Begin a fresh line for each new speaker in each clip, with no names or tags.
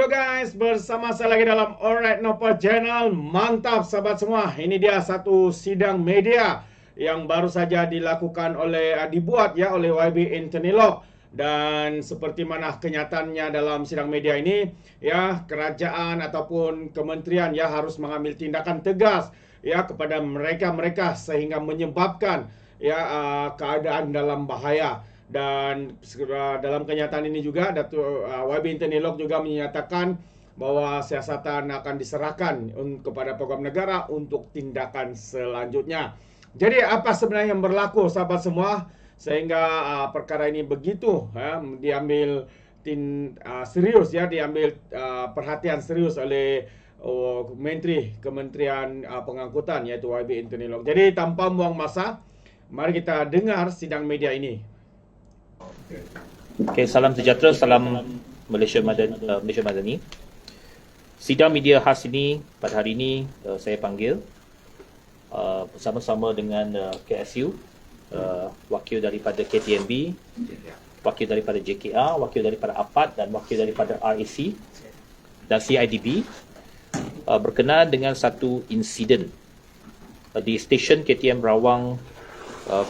Hello guys, bersama saya lagi dalam Alright Nopo Channel. Mantap sahabat semua. Ini dia satu sidang media yang baru saja dilakukan dibuat ya oleh YB Internilog. Dan seperti mana kenyataannya dalam sidang media ini, ya kerajaan ataupun kementerian ya harus mengambil tindakan tegas ya kepada mereka-mereka sehingga menyebabkan keadaan dalam bahaya. Dan dalam kenyataan ini juga Datuk YB Internilog juga menyatakan bahwa siasatan akan diserahkan kepada program negara untuk tindakan selanjutnya. Jadi apa sebenarnya yang berlaku sahabat semua sehingga perkara ini begitu diambil serius ya, diambil perhatian serius oleh Menteri Kementerian Pengangkutan yaitu YB Internilog. Jadi tanpa buang masa, mari kita dengar sidang media ini.
Okay, salam sejahtera, salam Malaysia Madani. Sidang media khas ini pada hari ini saya panggil bersama-sama dengan KSU, wakil daripada KTMB, wakil daripada JKR, wakil daripada APAD dan wakil daripada RAC dan CIDB berkenaan dengan satu insiden di stesen KTM Rawang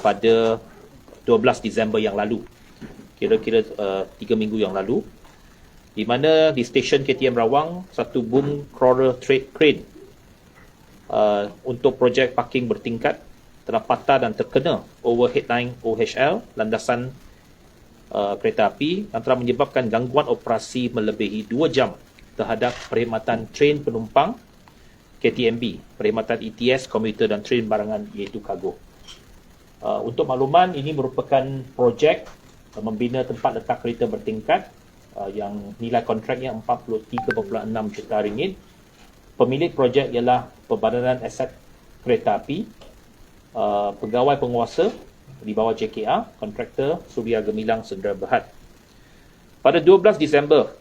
pada 12 Disember yang lalu. Kira-kira 3 minggu yang lalu, di mana di stesen KTM Rawang satu boom crawler crane untuk projek parking bertingkat telah patah dan terkena overhead line OHL landasan kereta api yang telah menyebabkan gangguan operasi melebihi 2 jam terhadap perkhidmatan train penumpang KTMB, perkhidmatan ETS, komuter dan train barangan iaitu kargo. Untuk makluman, ini merupakan projek membina tempat letak kereta bertingkat yang nilai kontraknya 43.6 juta ringgit. Pemilik projek ialah Perbadanan Aset Kereta Api, pegawai penguasa di bawah JKR, kontraktor Suria Gemilang Sdn Bhd. Pada 12 Disember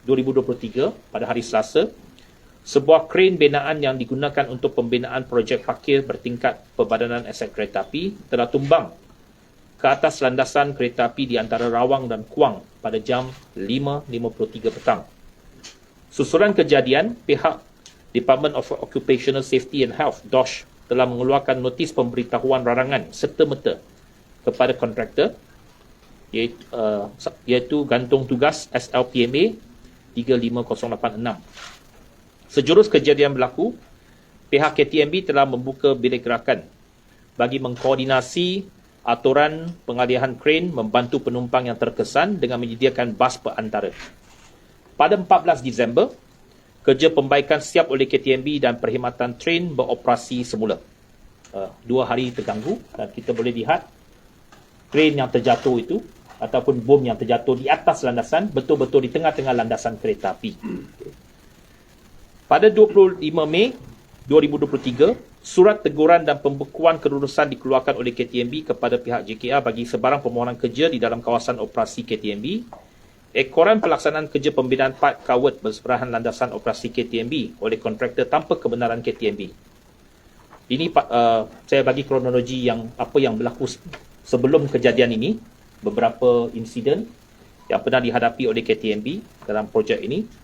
2023, pada hari Selasa, sebuah kren binaan yang digunakan untuk pembinaan projek parkir bertingkat Perbadanan Aset Kereta Api telah tumbang ke atas landasan kereta api di antara Rawang dan Kuang pada jam 5.53 petang. Susulan kejadian, pihak Department of Occupational Safety and Health (DOSH) telah mengeluarkan notis pemberitahuan larangan serta-merta kepada kontraktor iaitu gantung tugas SLPMA 35086. Sejurus kejadian berlaku, pihak KTMB telah membuka bilik gerakan bagi mengkoordinasi aturan pengalihan kren membantu penumpang yang terkesan dengan menyediakan bas perantara. Pada 14 Disember, kerja pembaikan siap oleh KTMB dan perkhidmatan train beroperasi semula. 2 hari terganggu dan kita boleh lihat kren yang terjatuh itu ataupun bom yang terjatuh di atas landasan, betul-betul di tengah-tengah landasan kereta api. Pada 25 Mei 2023, surat teguran dan pembekuan kelulusan dikeluarkan oleh KTMB kepada pihak JKR bagi sebarang permohonan kerja di dalam kawasan operasi KTMB. Ekoran pelaksanaan kerja pembinaan pipe kawat bersebelahan landasan operasi KTMB oleh kontraktor tanpa kebenaran KTMB. Ini saya bagi kronologi apa yang berlaku sebelum kejadian ini, beberapa insiden yang pernah dihadapi oleh KTMB dalam projek ini.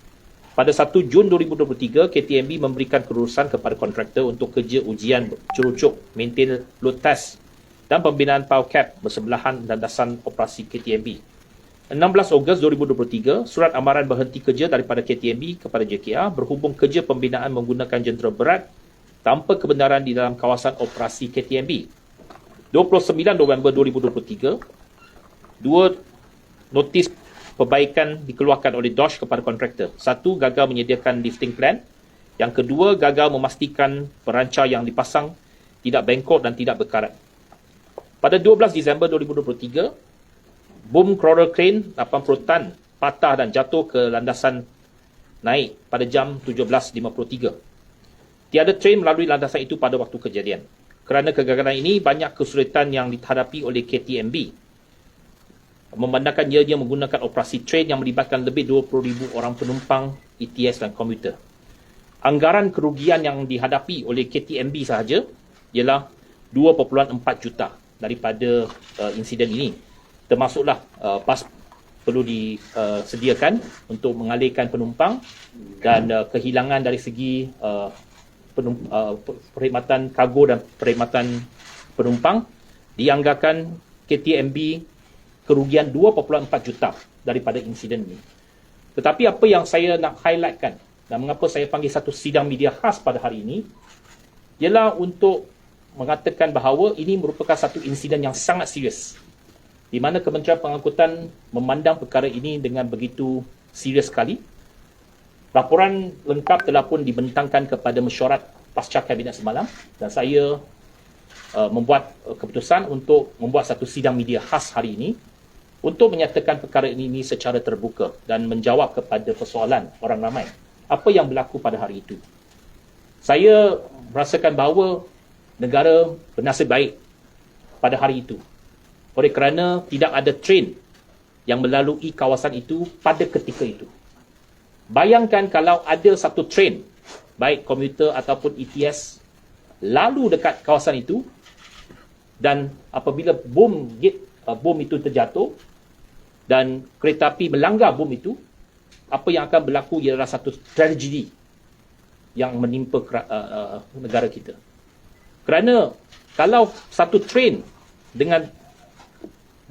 Pada 1 Jun 2023, KTMB memberikan kelulusan kepada kontraktor untuk kerja ujian curucuk, maintain load test dan pembinaan power cap bersebelahan landasan operasi KTMB. 16 Ogos 2023, surat amaran berhenti kerja daripada KTMB kepada JKR berhubung kerja pembinaan menggunakan jentera berat tanpa kebenaran di dalam kawasan operasi KTMB. 29 November 2023, 2 notis perbaikan dikeluarkan oleh DOSH kepada kontraktor. 1. Gagal menyediakan lifting plan. Yang kedua, gagal memastikan perancar yang dipasang tidak bengkok dan tidak berkarat. Pada 12 Disember 2023, boom crawler crane 80 tan patah dan jatuh ke landasan naik pada jam 17.53. Tiada train melalui landasan itu pada waktu kejadian. Kerana kegagalan ini, banyak kesulitan yang dihadapi oleh KTMB. Memandangkan ianya menggunakan operasi train yang melibatkan lebih 20,000 orang penumpang ETS dan komuter. Anggaran kerugian yang dihadapi oleh KTMB sahaja ialah 2.4 juta daripada insiden ini. Termasuklah bas perlu disediakan untuk mengalihkan penumpang dan kehilangan dari segi perkhidmatan kargo dan perkhidmatan penumpang. Dianggarkan KTMB kerugian 2.4 juta daripada insiden ini. Tetapi apa yang saya nak highlightkan dan mengapa saya panggil satu sidang media khas pada hari ini ialah untuk mengatakan bahawa ini merupakan satu insiden yang sangat serius, di mana Kementerian Pengangkutan memandang perkara ini dengan begitu serius sekali. Laporan lengkap telah pun dibentangkan kepada mesyuarat pasca Kabinet semalam dan saya membuat keputusan untuk membuat satu sidang media khas hari ini untuk menyatakan perkara ini secara terbuka dan menjawab kepada persoalan orang ramai apa yang berlaku pada hari itu. Saya merasakan bahawa negara bernasib baik pada hari itu oleh kerana tidak ada train yang melalui kawasan itu pada ketika itu. Bayangkan kalau ada satu train, baik komuter ataupun ETS, lalu dekat kawasan itu dan apabila bom itu terjatuh dan kereta api melanggar bom itu, apa yang akan berlaku ialah satu tragedi yang menimpa negara kita. Kerana kalau satu train dengan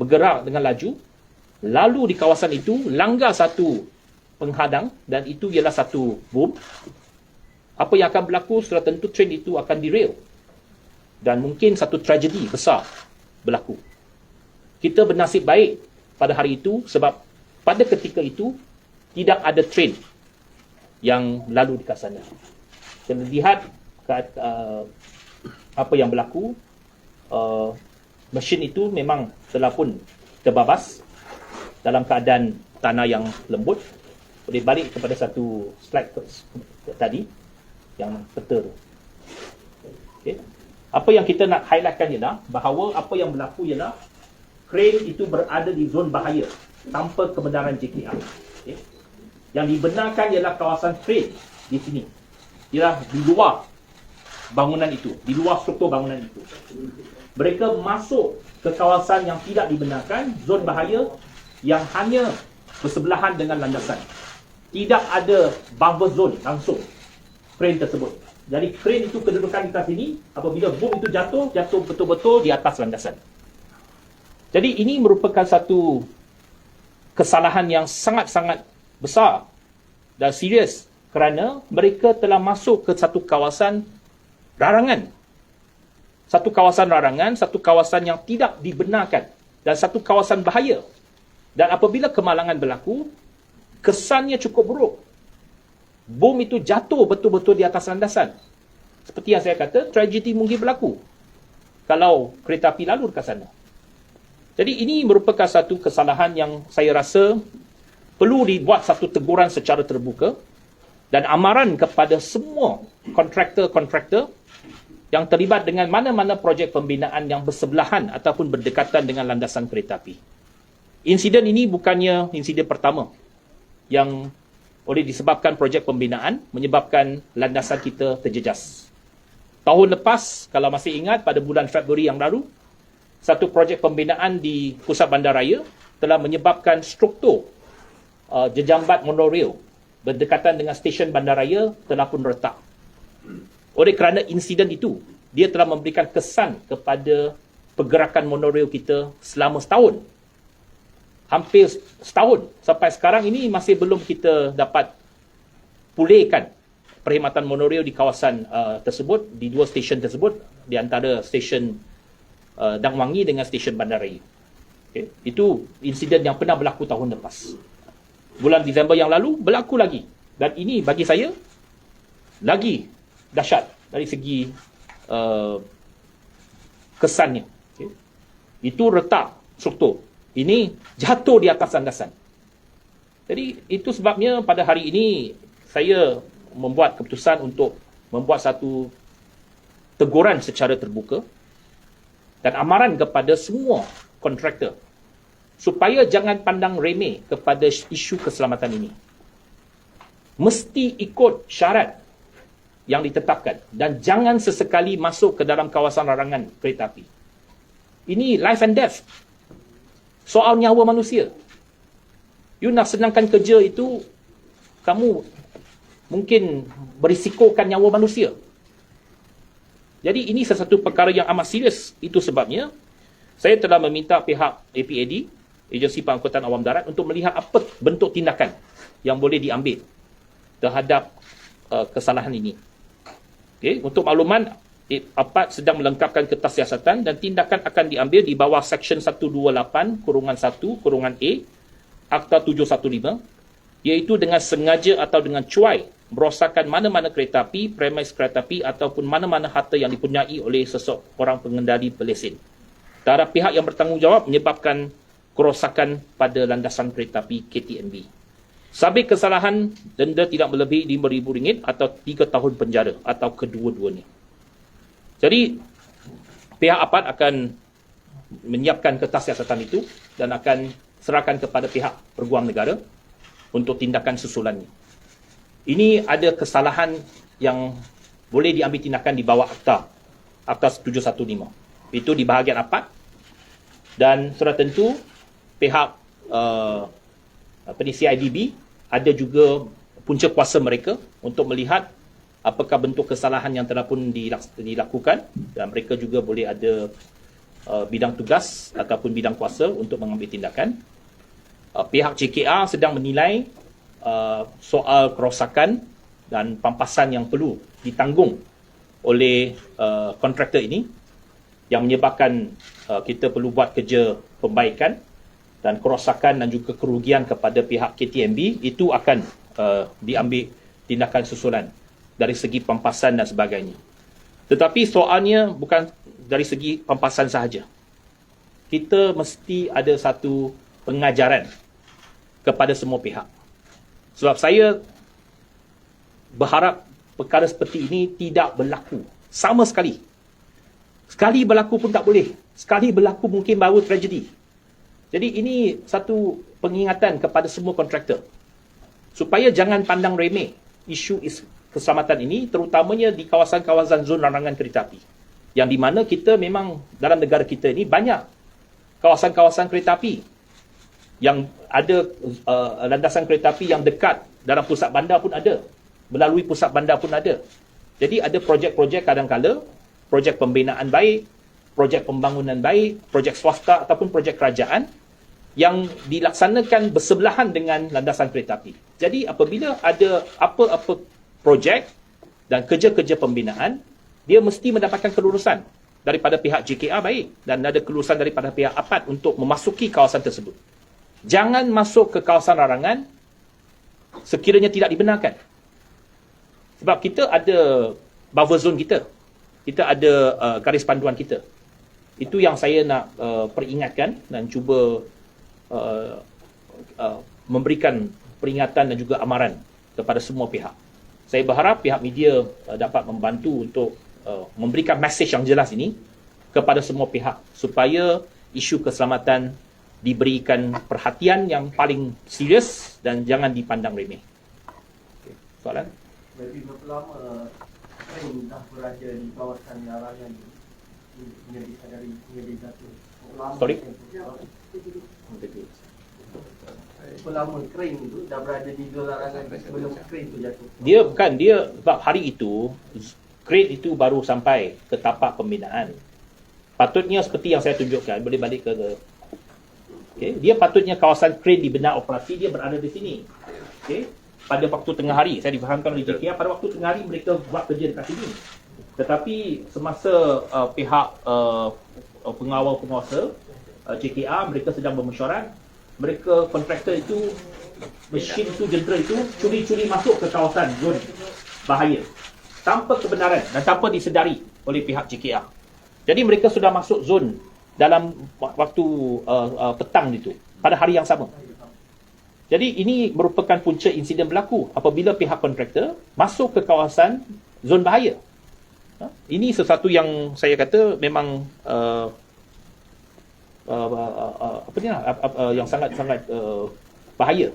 bergerak dengan laju, lalu di kawasan itu langgar satu penghadang dan itu ialah satu bom, apa yang akan berlaku sudah tentu train itu akan derail dan mungkin satu tragedi besar berlaku. Kita bernasib baik pada hari itu sebab pada ketika itu tidak ada train yang lalu di kawasan sana. Kita lihat apa yang berlaku, mesin itu memang telah pun terbabas dalam keadaan tanah yang lembut. Boleh balik kepada satu slide tadi yang peta tu. Okay. Apa yang kita nak highlightkan ialah bahawa apa yang berlaku ialah crane itu berada di zon bahaya tanpa kebenaran JKR. Okay. Yang dibenarkan ialah kawasan crane di sini. Ialah di luar bangunan itu, di luar struktur bangunan itu. Mereka masuk ke kawasan yang tidak dibenarkan, zon bahaya yang hanya bersebelahan dengan landasan. Tidak ada buffer zone langsung crane tersebut. Jadi crane itu kedudukan di atas sini, apabila bom itu jatuh betul-betul di atas landasan. Jadi ini merupakan satu kesalahan yang sangat-sangat besar dan serius kerana mereka telah masuk ke satu kawasan larangan. Satu kawasan larangan, satu kawasan yang tidak dibenarkan dan satu kawasan bahaya. Dan apabila kemalangan berlaku, kesannya cukup buruk. Bom itu jatuh betul-betul di atas landasan. Seperti yang saya kata, tragedi mungkin berlaku kalau kereta api lalu dekat sana. Jadi ini merupakan satu kesalahan yang saya rasa perlu dibuat satu teguran secara terbuka dan amaran kepada semua kontraktor-kontraktor yang terlibat dengan mana-mana projek pembinaan yang bersebelahan ataupun berdekatan dengan landasan kereta api. Insiden ini bukannya insiden pertama yang oleh disebabkan projek pembinaan menyebabkan landasan kita terjejas. Tahun lepas, kalau masih ingat, pada bulan Februari yang lalu, satu projek pembinaan di pusat bandaraya telah menyebabkan struktur jejambat monorail berdekatan dengan stesen bandaraya telah pun retak. Oleh kerana insiden itu, dia telah memberikan kesan kepada pergerakan monorail kita selama setahun. Hampir setahun. Sampai sekarang ini masih belum kita dapat pulihkan perkhidmatan monorail di kawasan tersebut, di dua stesen tersebut, di antara stesen Dang Wangi dengan stesen bandaraya. Okay. Itu insiden yang pernah berlaku tahun lepas. Bulan Disember yang lalu berlaku lagi. Dan ini bagi saya lagi dahsyat dari segi kesannya. Okay. Itu retak struktur. Ini jatuh di atas landasan. Jadi itu sebabnya pada hari ini saya membuat keputusan untuk membuat satu teguran secara terbuka dan amaran kepada semua kontraktor supaya jangan pandang remeh kepada isu keselamatan ini. Mesti ikut syarat yang ditetapkan dan jangan sesekali masuk ke dalam kawasan larangan kereta api. Ini life and death. Soal nyawa manusia. You nak senangkan kerja itu, kamu mungkin berisikokan nyawa manusia. Jadi ini sesuatu perkara yang amat serius. Itu sebabnya saya telah meminta pihak APAD, Agensi Pengangkutan Awam Darat, untuk melihat apa bentuk tindakan yang boleh diambil terhadap kesalahan ini. Okay. Untuk makluman, APAD sedang melengkapkan kertas siasatan dan tindakan akan diambil di bawah Seksyen 128-1-A Akta 715, iaitu dengan sengaja atau dengan cuai merosakkan mana-mana kereta api, premis kereta api ataupun mana-mana harta yang dipunyai oleh seseorang pengendali berlesen terhadap pihak yang bertanggungjawab menyebabkan kerosakan pada landasan kereta api KTMB. Sabit kesalahan, denda tidak melebihi RM5,000 atau 3 tahun penjara atau kedua-duanya. Jadi, pihak APAD akan menyiapkan kertas siasatan itu dan akan serahkan kepada pihak Perguam Negara untuk tindakan susulannya. Ini ada kesalahan yang boleh diambil tindakan di bawah Akta 715. Itu di bahagian APAD, dan sudah tentu pihak CIDB ada juga punca kuasa mereka untuk melihat apakah bentuk kesalahan yang telah pun dilakukan, dan mereka juga boleh ada bidang tugas ataupun bidang kuasa untuk mengambil tindakan. Pihak JKR sedang menilai soal kerosakan dan pampasan yang perlu ditanggung oleh kontraktor ini yang menyebabkan kita perlu buat kerja pembaikan, dan kerosakan dan juga kerugian kepada pihak KTMB itu akan diambil tindakan susulan dari segi pampasan dan sebagainya. Tetapi soalnya bukan dari segi pampasan sahaja. Kita mesti ada satu pengajaran kepada semua pihak. Sebab saya berharap perkara seperti ini tidak berlaku sama sekali. Sekali berlaku pun tak boleh. Sekali berlaku mungkin baru tragedi. Jadi ini satu pengingatan kepada semua kontraktor, supaya jangan pandang remeh isu keselamatan ini, terutamanya di kawasan-kawasan zon larangan kereta api, yang di mana kita memang dalam negara kita ini banyak kawasan-kawasan kereta api yang ada landasan kereta api yang dekat dalam pusat bandar pun ada, melalui pusat bandar pun ada. Jadi ada projek-projek kadang-kala, projek pembinaan baik, projek pembangunan baik, projek swasta ataupun projek kerajaan yang dilaksanakan bersebelahan dengan landasan kereta api. Jadi apabila ada apa-apa projek dan kerja-kerja pembinaan, dia mesti mendapatkan kelulusan daripada pihak JKR baik, dan ada kelulusan daripada pihak APAD untuk memasuki kawasan tersebut. Jangan masuk ke kawasan larangan sekiranya tidak dibenarkan. Sebab kita ada buffer zone kita. Kita ada garis panduan kita. Itu yang saya nak peringatkan dan cuba memberikan peringatan dan juga amaran kepada semua pihak. Saya berharap pihak media dapat membantu untuk memberikan mesej yang jelas ini kepada semua pihak, supaya isu keselamatan diberikan perhatian yang paling serius dan jangan dipandang remeh. Okay. Soalan?
Berarti berapa lama train dah berada di kawasan larangan menjadi satu?
Sorry?
Berapa lama train itu dah berada di zon larangan sebelum train itu jatuh?
Dia sebab hari itu crane itu baru sampai ke tapak pembinaan. Patutnya seperti yang saya tunjukkan, boleh balik ke okay. Dia patutnya kawasan crane dibina operasi, dia berada di sini. Okay. Pada waktu tengah hari, saya difahamkan oleh JKR, pada waktu tengah hari mereka buat kerja dekat sini. Tetapi semasa pihak pengawal penguasa JKR, mereka sedang bermesyuarat, mereka kontraktor itu, mesin itu, jentera itu curi-curi masuk ke kawasan zon bahaya tanpa kebenaran dan tanpa disedari oleh pihak JKR. Jadi mereka sudah masuk zon dalam waktu petang itu, pada hari yang sama. Jadi ini merupakan punca insiden berlaku apabila pihak kontraktor masuk ke kawasan zon bahaya. Ini sesuatu yang saya kata memang yang sangat-sangat bahaya.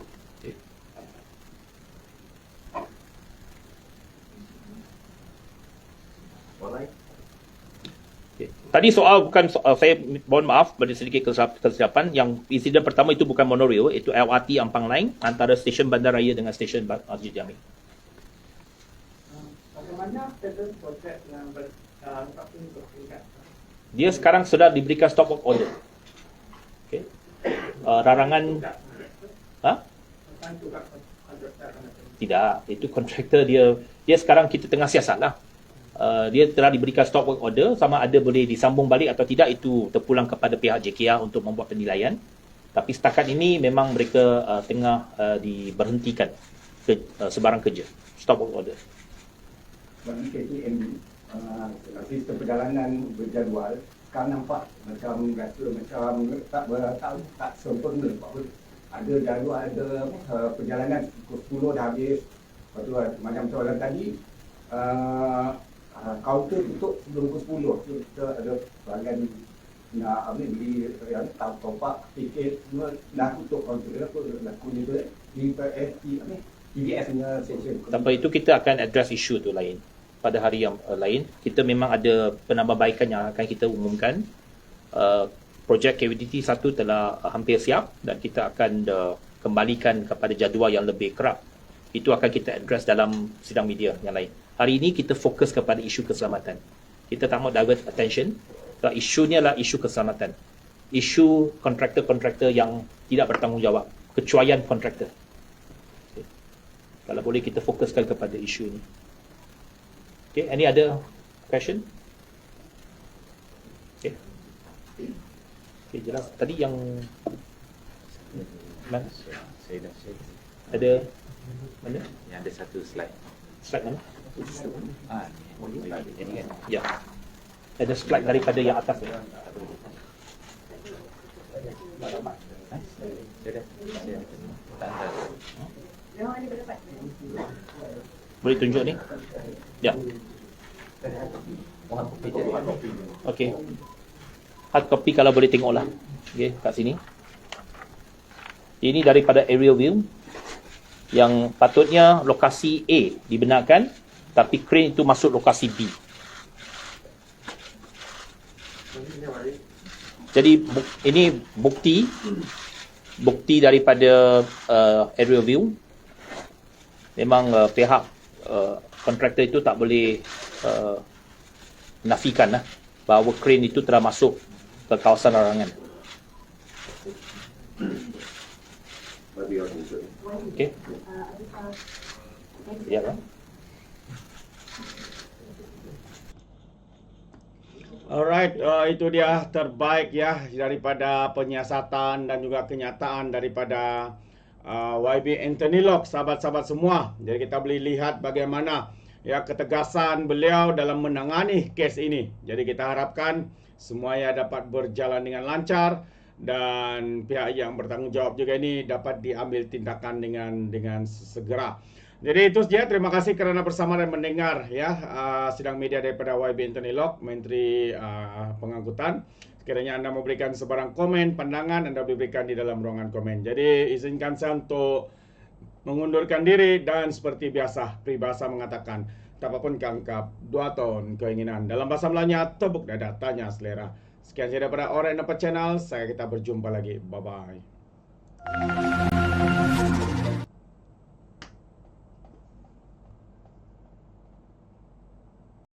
Okay. Tadi soal bukan saya mohon maaf pada sedikit kesilapan. Yang insiden pertama itu bukan monorail, itu LRT Ampang Line antara stesen Bandaraya dengan stesen Masjid Jami.
Bagaimana status projek yang berlaku untuk tingkat?
Dia sekarang sudah diberikan stop work order. Okey. Larangan
Bukan juga kontraktor.
tidak, itu kontraktor dia sekarang kita tengah siasatlah. Dia telah diberikan stop work order, sama ada boleh disambung balik atau tidak itu terpulang kepada pihak JKR untuk membuat penilaian. Tapi setakat ini memang mereka tengah diberhentikan sebarang kerja. Stop work order.
Bagi KTM sistem perjalanan berjadual sekarang nampak macam rasa macam tak sempurna. Ada jadual, ada perjalanan pukul 10 dah habis. Lepas tu macam soalan tadi kaunter tutup sebelum pukul 10. So, kita ada pelanggan nak beli yang top up tiket semua dah tutup kaunter. Apa laku ni tu di TVS punya section.
Tanpa itu kita akan address isu tu lain. Pada hari yang lain, kita memang ada penambahbaikan yang akan kita umumkan. Projek KWDT 1 telah hampir siap dan kita akan kembalikan kepada jadual yang lebih kerap. Itu akan kita address dalam sidang media yang lain. Hari ini kita fokus kepada isu keselamatan. Kita tak mau divert attention. Isunya adalah isu keselamatan. Isu kontraktor-kontraktor yang tidak bertanggungjawab. Kecuaian kontraktor. Okay. Kalau boleh kita fokuskan kepada isu ini. Okay, any other question? Okay. Okay, jelas. Tadi yang mana?
Saya dah share.
Ada mana?
Yang ada satu slide.
Slide mana?
Ini kan.
Ya. Ada slide daripada yang atas ni.
Saya dah. Saya tak ada.
Boleh tunjuk ni? Ya. Okey. Hard copy kalau boleh tengoklah. Okey, kat sini. Ini daripada aerial view yang patutnya lokasi A dibenarkan tapi crane itu masuk lokasi B. Jadi ini bukti daripada aerial view. Memang pihak kontraktor itu tak boleh nafikan bahawa crane itu telah masuk ke kawasan larangan. Okey. Ya kan?
Alright, itu dia terbaik ya daripada penyiasatan dan juga kenyataan daripada YB Anthony Locke, sahabat-sahabat semua. Jadi kita boleh lihat bagaimana ya ketegasan beliau dalam menangani kes ini. Jadi kita harapkan semuanya dapat berjalan dengan lancar dan pihak yang bertanggungjawab juga ini dapat diambil tindakan dengan segera. Jadi itu saja. Terima kasih kerana bersama dan mendengar ya sidang media daripada YB Anthony Locke, Menteri Pengangkutan. Sekiranya anda memberikan sebarang komen, pandangan, anda boleh berikan di dalam ruangan komen. Jadi izinkan saya untuk mengundurkan diri dan seperti biasa peribahasa mengatakan tak apapun kangkap 2 tahun keinginan. Dalam bahasa Melayunya tepuk dada tanya selera. Sekian saja daripada Alright Nampak Channel. Kita berjumpa lagi. Bye bye.